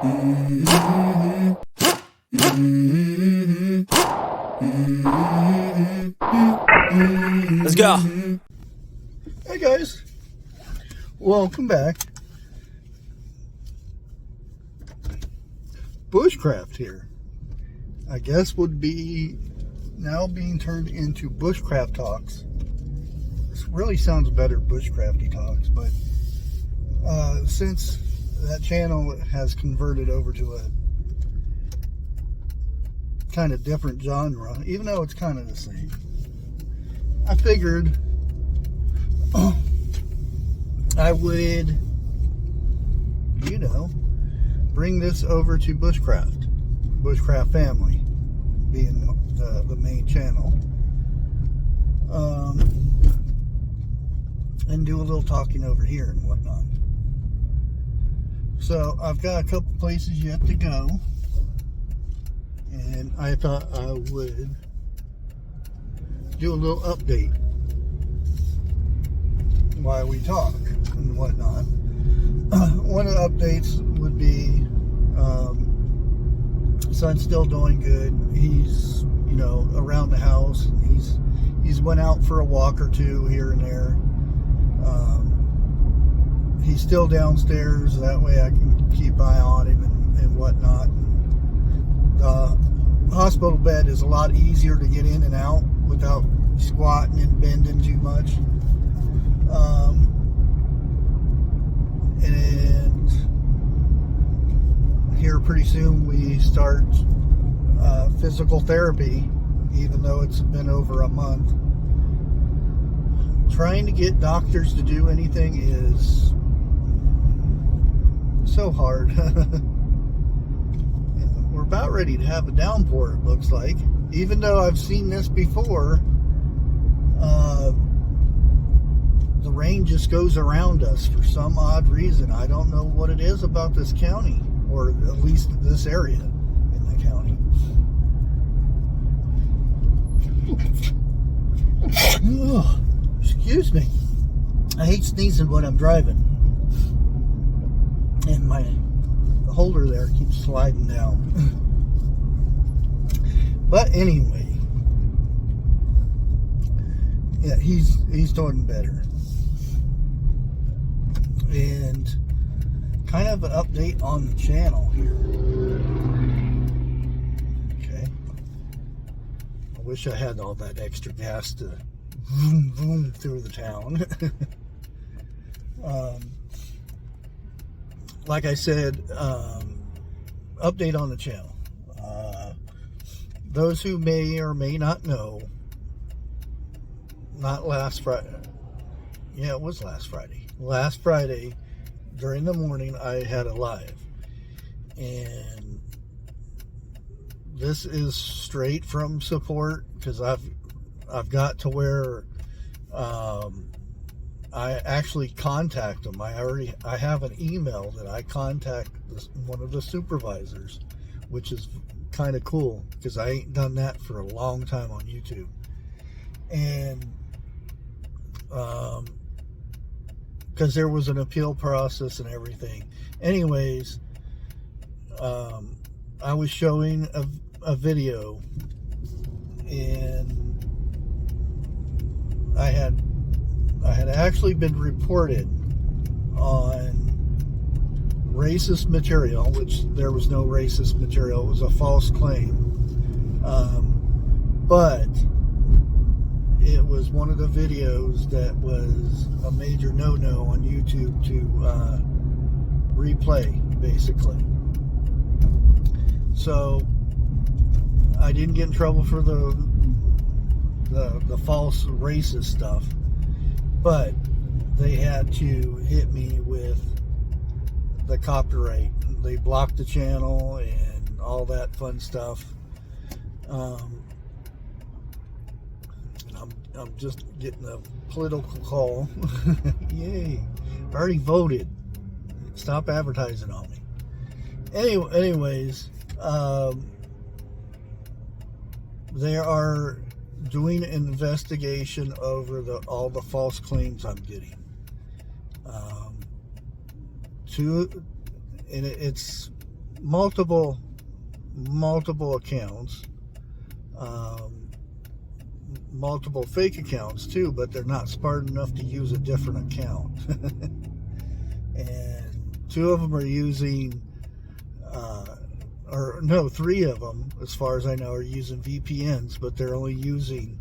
Let's go. Hey guys, welcome back. Bushcraft here. I guess would be now being turned into Bushcraft Talks. This really sounds better, Bushcrafty Talks, but since that channel has converted over to a kind of different genre, even though it's kind of the same, I figured I would, you know, bring this over to Bushcraft family being the main channel, and do a little talking over here and whatnot. So I've got a couple places yet to go, and I thought I would do a little update while we talk and whatnot. One of the updates would be son's still doing good. He's, you know, around the house. He's went out for a walk or two here and there. He's still downstairs, that way I can keep eye on him and whatnot. The hospital bed is a lot easier to get in and out without squatting and bending too much. And here pretty soon we start physical therapy, even though it's been over a month. Trying to get doctors to do anything is so hard. We're about ready to have a downpour, it looks like. Even though I've seen this before, the rain just goes around us for some odd reason. I don't know what it is about this county, or at least this area in the county. Oh, excuse me. I hate sneezing when I'm driving. And my holder there keeps sliding down. But anyway, yeah, he's doing better. And kind of an update on the channel here. Okay. I wish I had all that extra gas to vroom vroom through the town. Like I said, update on the channel. Those who may or may not know, not last Friday. Yeah, it was last Friday. Last Friday, during the morning, I had a live. And this is straight from support, because I've got to where I actually contact them. I have an email that I contact one of the supervisors, which is kind of cool, because I ain't done that for a long time on YouTube. And because there was an appeal process and everything. Anyways, I was showing a video, and I had actually been reported on racist material, which there was no racist material. It was a false claim. But it was one of the videos that was a major no-no on YouTube to replay, basically. So I didn't get in trouble for the false racist stuff, but they had to hit me with the copyright. They blocked the channel and all that fun stuff. I'm just getting a political call. Yay. I already voted. Stop advertising on me. Anyways, they are doing an investigation over all the false claims I'm getting. It's multiple accounts, multiple fake accounts too, but they're not smart enough to use a different account. And two of them are using, or no, three of them, as far as I know, are using VPNs, but they're only using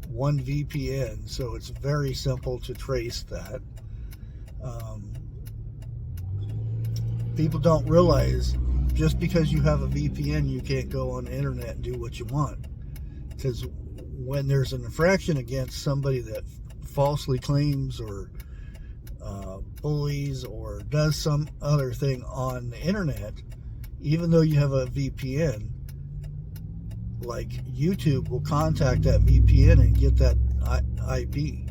one VPN, so it's very simple to trace that. People don't realize just because you have a VPN, you can't go on the internet and do what you want. Because when there's an infraction against somebody that falsely claims or bullies or does some other thing on the internet, even though you have a VPN, like YouTube will contact that VPN and get that IP,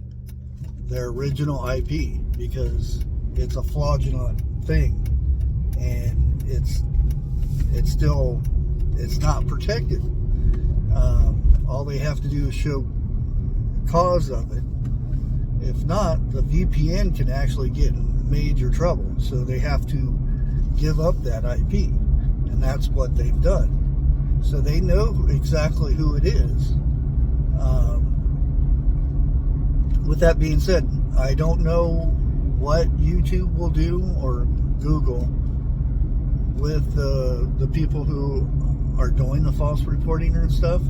their original IP, because it's a fraudulent thing, and it's not protected. All they have to do is show cause of it. If not, the VPN can actually get in major trouble, so they have to give up that IP, and that's what they've done. So they know exactly who it is. With that being said, I don't know what YouTube will do or Google with the people who are doing the false reporting and stuff.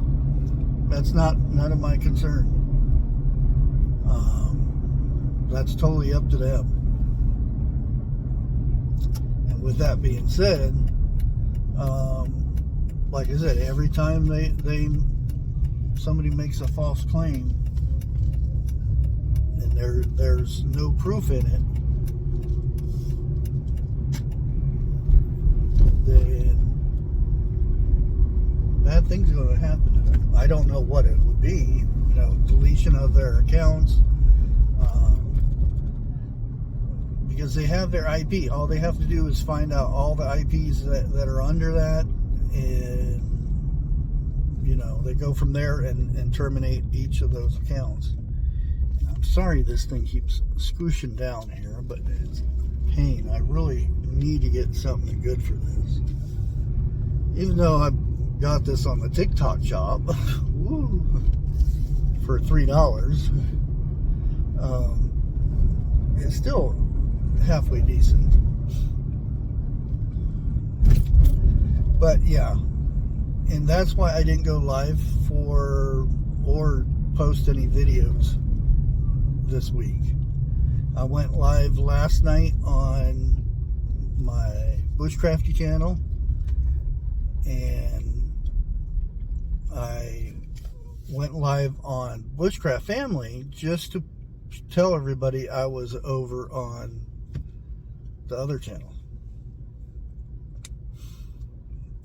That's none of my concern. That's totally up to them. And with that being said, like I said, every time somebody makes a false claim and there's no proof in it, then bad things are going to happen to them. I don't know what it would be, deletion of their accounts, because they have their IP. All they have to do is find out all the IPs that are under that, and they go from there and terminate each of those accounts. I'm sorry this thing keeps squishing down here, but it's a pain. I really need to get something good for this. Even though I got this on the TikTok shop woo, for $3, it's still halfway decent. But yeah, and that's why I didn't go live or post any videos this week. I went live last night on my Bushcrafty channel, and I went live on Bushcraft Family just to tell everybody I was over on the other channel.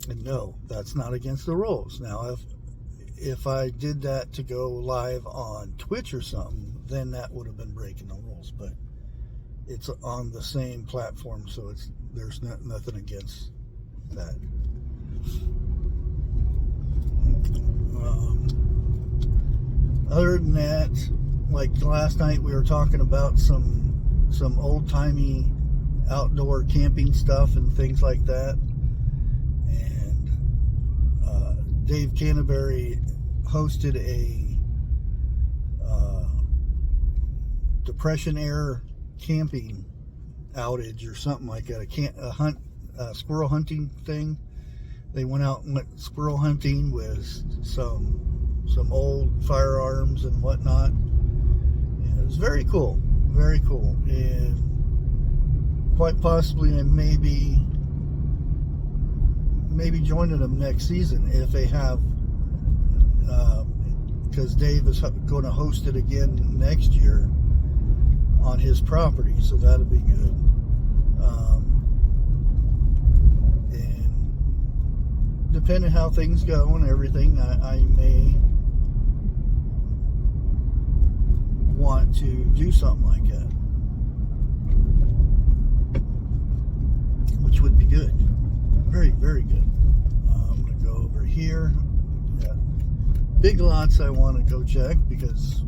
And no, that's not against the rules. Now, if I did that to go live on Twitch or something, then that would have been breaking the rules. But it's on the same platform, so there's nothing against that. Other than that, like last night, we were talking about some old-timey outdoor camping stuff and things like that. And Dave Canterbury hosted a Depression era camping outage or something like that. A squirrel hunting thing. They went out and went squirrel hunting with some old firearms and whatnot. And it was very cool, very cool. And quite possibly I maybe joining them next season if they have, because Dave is going to host it again next year on his property, so that'll be good. And depending how things go and everything, I may want to do something like that, which would be good. Very, very good. I'm going to go over here. Yeah. Big lots I want to go check because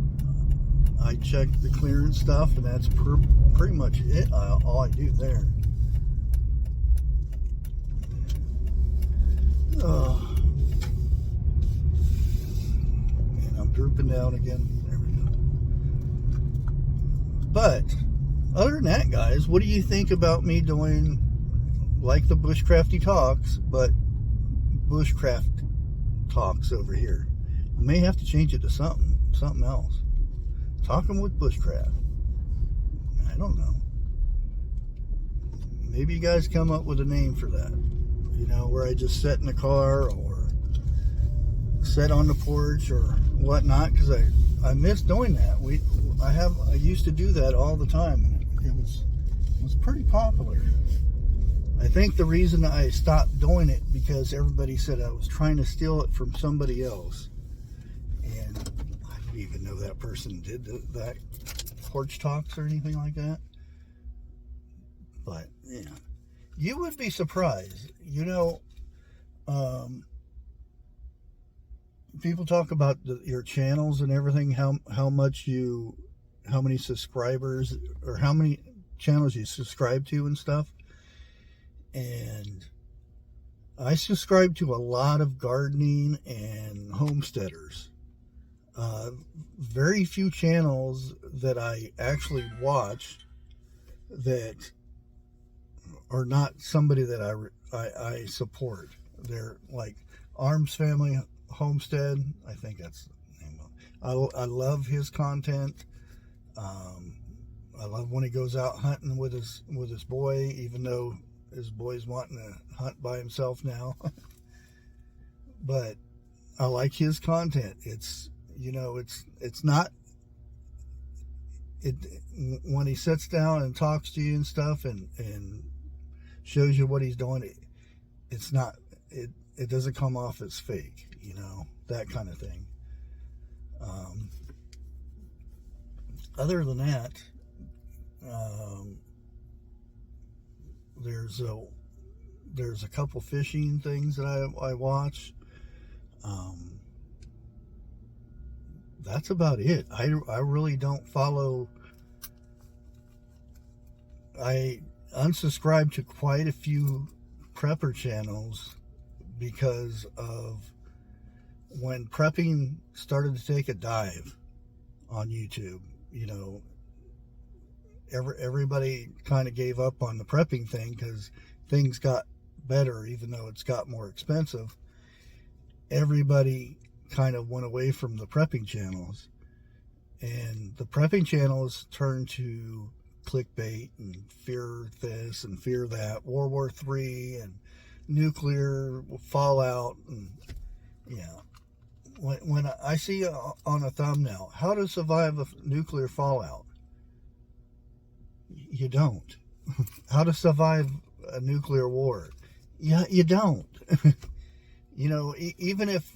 I checked the clearance stuff, and that's pretty much it. All I do there. drooping down again. There we go. But other than that, guys, what do you think about me doing like the Bushcrafty talks, but Bushcraft talks over here? I may have to change it to something else. Talking with Bushcraft. I don't know. Maybe you guys come up with a name for that. You know, where I just sit in the car or sit on the porch or whatnot, because I miss doing that. I used to do that all the time, and it was pretty popular. I think the reason I stopped doing it because everybody said I was trying to steal it from somebody else, and I didn't even know that person did that porch talks or anything like that. But yeah, you would be surprised. You know, people talk about your channels and everything, how many subscribers or how many channels you subscribe to and stuff. And I subscribe to a lot of gardening and homesteaders. Very few channels that I actually watch that are not somebody that I support. They're like Arms Family Homestead. I think that's the name of it. I love his content. I love when he goes out hunting with his boy, even though his boy's wanting to hunt by himself now. But I like his content. It's, you know, it's not, when he sits down and talks to you and stuff and shows you what he's doing, it's not, it doesn't come off as fake, you know, that kind of thing. Other than that, there's a couple fishing things that I watch. That's about it. I really don't follow. I unsubscribed to quite a few prepper channels because of when prepping started to take a dive on YouTube. You know, everybody kind of gave up on the prepping thing because things got better, even though it's got more expensive. Everybody kind of went away from the prepping channels, and the prepping channels turned to clickbait and fear this and fear that, World War III and nuclear fallout. And yeah, when I see on a thumbnail, how to survive a nuclear fallout, you don't. How to survive a nuclear war, yeah, you don't. You know, even if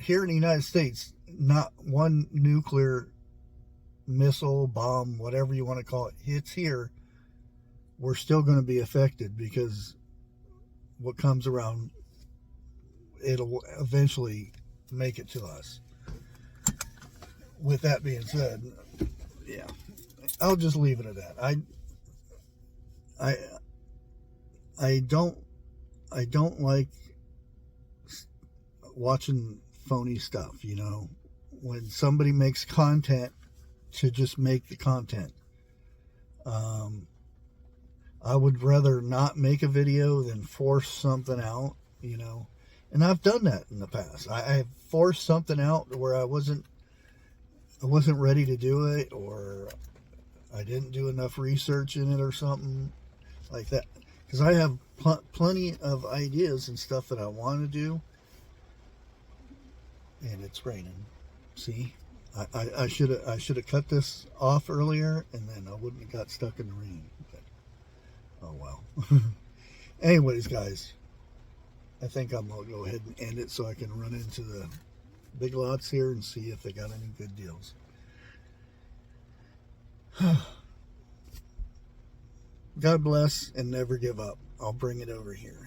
here in the United States, not one nuclear missile, bomb, whatever you want to call it, hits here, we're still going to be affected, because what comes around, it'll eventually make it to us. With that being said, yeah, I'll just leave it at that. I don't like watching phony stuff, you know, when somebody makes content to just make the content. I would rather not make a video than force something out, you know, and I've done that in the past. I forced something out where I wasn't ready to do it, or I didn't do enough research in it or something like that, because I have plenty of ideas and stuff that I want to do. And it's raining. See, I should have cut this off earlier, and then I wouldn't have got stuck in the rain. But, oh well. Anyways, guys, I think I'm gonna go ahead and end it so I can run into the Big Lots here and see if they got any good deals. God bless and never give up. I'll bring it over here.